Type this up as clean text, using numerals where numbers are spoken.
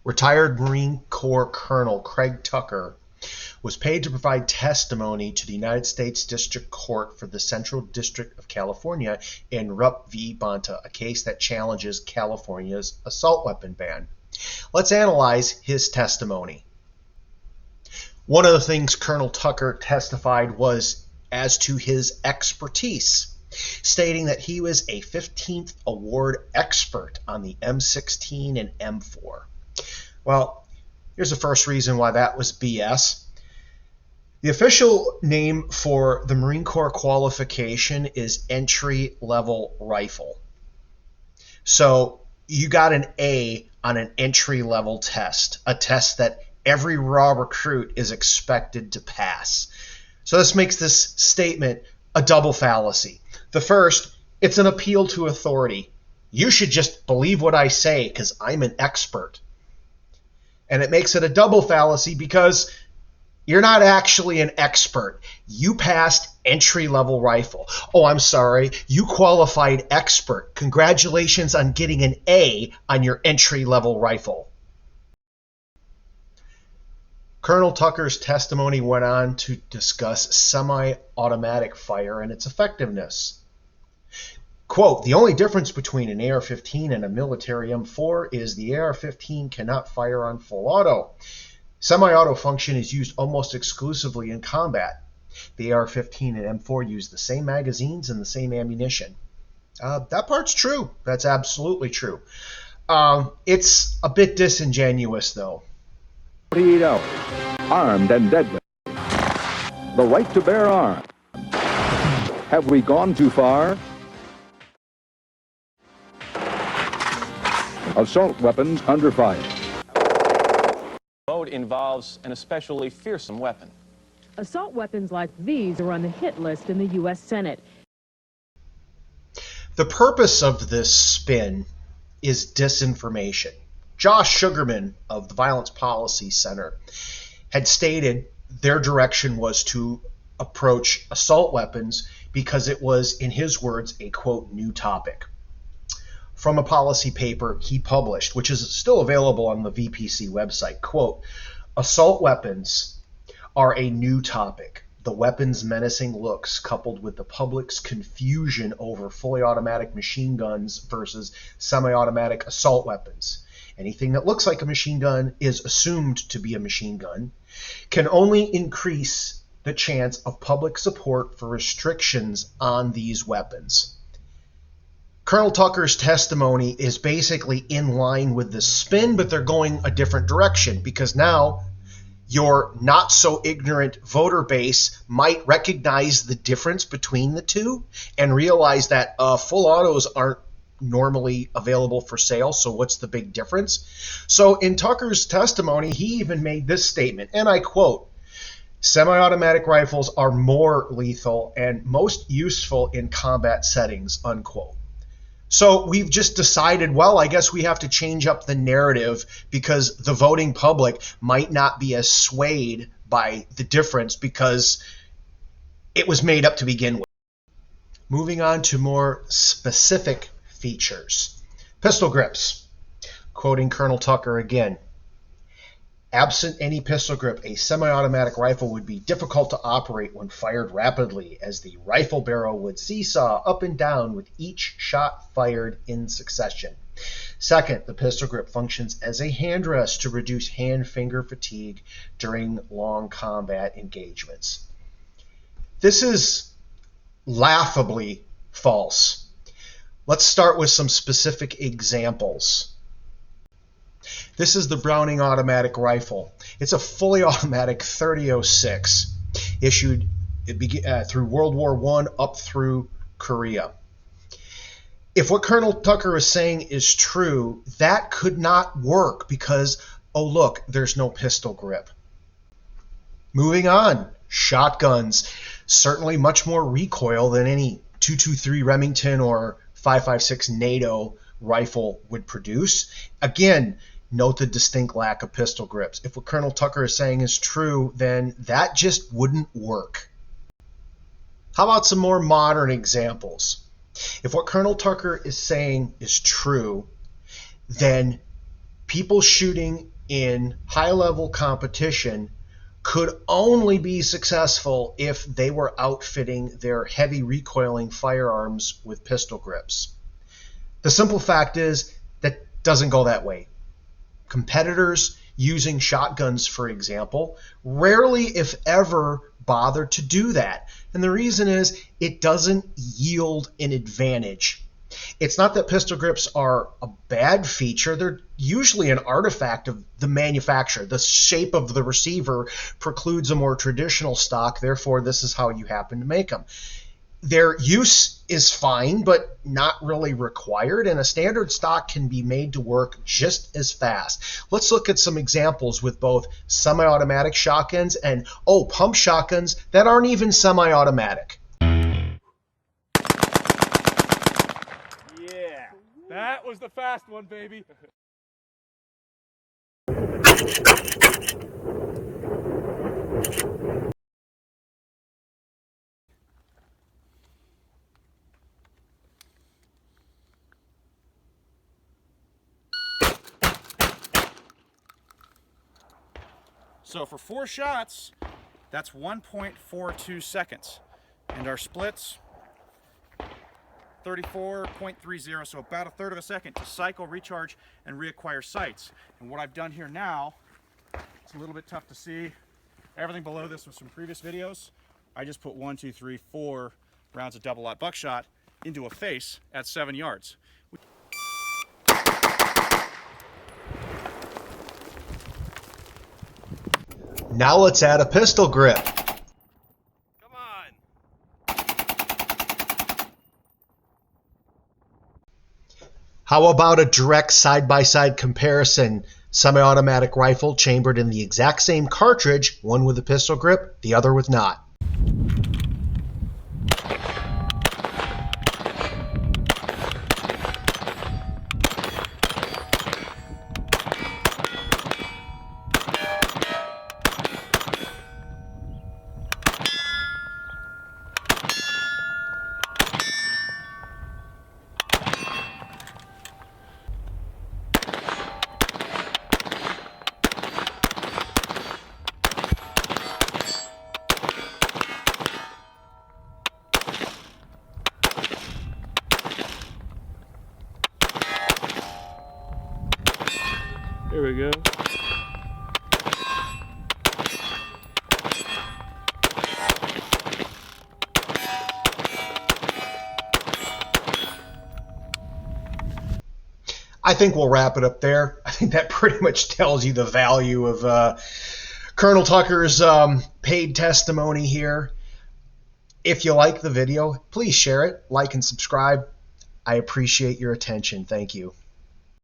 Retired Marine Corps Colonel Craig Tucker was paid to provide testimony to the United States District Court for the Central District of California in Rupp v. Bonta, a case that challenges California's assault weapon ban. Let's analyze his testimony. One of the things Colonel Tucker testified was as to his expertise, stating that he was a 15th award expert on the M16 and M4. Well, here's the first reason why that was BS. The official name for the Marine Corps qualification is entry-level rifle. So you got an A on an entry-level test, a test that every raw recruit is expected to pass. So this makes this statement a double fallacy. The first, it's an appeal to authority. You should just believe what I say because I'm an expert. And it makes it a double fallacy because you're not actually an expert. You passed entry-level rifle. Oh, I'm sorry. You qualified expert. Congratulations on getting an A on your entry-level rifle. Colonel Tucker's testimony went on to discuss semi-automatic fire and its effectiveness. Quote, the only difference between an AR-15 and a military M4 is the AR-15 cannot fire on full auto. Semi-auto function is used almost exclusively in combat. The AR-15 and M4 use the same magazines and the same ammunition. That part's true. That's absolutely true. It's a bit disingenuous, though. 48 hours, armed and deadly. The right to bear arms. Have we gone too far? Assault weapons under fire. Vote involves an especially fearsome weapon. Assault weapons like these are on the hit list in the U.S. Senate. The purpose of this spin is disinformation. Josh Sugarman of the Violence Policy Center had stated their direction was to approach assault weapons because it was, in his words, a, quote, new topic. From a policy paper he published, which is still available on the VPC website, quote, assault weapons are a new topic. The weapon's menacing looks, coupled with the public's confusion over fully automatic machine guns versus semi-automatic assault weapons. Anything that looks like a machine gun is assumed to be a machine gun, can only increase the chance of public support for restrictions on these weapons. Colonel Tucker's testimony is basically in line with the spin, but they're going a different direction because now your not so ignorant voter base might recognize the difference between the two and realize that full autos aren't normally available for sale, so what's the big difference? So in Tucker's testimony, he even made this statement, and I quote, semi-automatic rifles are more lethal and most useful in combat settings, unquote. So we've just decided, well, I guess we have to change up the narrative because the voting public might not be as swayed by the difference because it was made up to begin with. Moving on to more specific features. Pistol grips. Quoting Colonel Tucker again. Absent any pistol grip, a semi-automatic rifle would be difficult to operate when fired rapidly, as the rifle barrel would seesaw up and down with each shot fired in succession. Second, the pistol grip functions as a hand rest to reduce hand-finger fatigue during long combat engagements. This is laughably false. Let's start with some specific examples. This is the Browning automatic rifle. It's a fully automatic 30-06 issued through World War I up through Korea. If what Colonel Tucker is saying is true, that could not work because, oh look, there's no pistol grip. Moving on, shotguns. Certainly much more recoil than any .223 Remington or 5.56 NATO rifle would produce. Again, note the distinct lack of pistol grips. If what Colonel Tucker is saying is true, then that just wouldn't work. How about some more modern examples? If what Colonel Tucker is saying is true, then people shooting in high-level competition could only be successful if they were outfitting their heavy recoiling firearms with pistol grips. The simple fact is that doesn't go that way. Competitors using shotguns, for example, rarely, if ever, bother to do that. And the reason is it doesn't yield an advantage. It's not that pistol grips are a bad feature. They're usually an artifact of the manufacturer. The shape of the receiver precludes a more traditional stock. Therefore, this is how you happen to make them. Their use is fine, but not really required, and a standard stock can be made to work just as fast. Let's look at some examples with both semi-automatic shotguns and, pump shotguns that aren't even semi-automatic. Yeah, that was the fast one, baby. So for 4 shots, that's 1.42 seconds. And our splits, 34.30, so about a third of a second to cycle, recharge, and reacquire sights. And what I've done here now, it's a little bit tough to see. Everything below this was from previous videos. I just put 1, 2, 3, 4 rounds of double-aught buckshot into a face at 7 yards. Now let's add a pistol grip. Come on. How about a direct side-by-side comparison? Semi-automatic rifle chambered in the exact same cartridge, one with a pistol grip, the other with not. Here we go. I think we'll wrap it up there. I think that pretty much tells you the value of Colonel Tucker's paid testimony here. If you like the video, please share it, like and subscribe. I appreciate your attention. Thank you.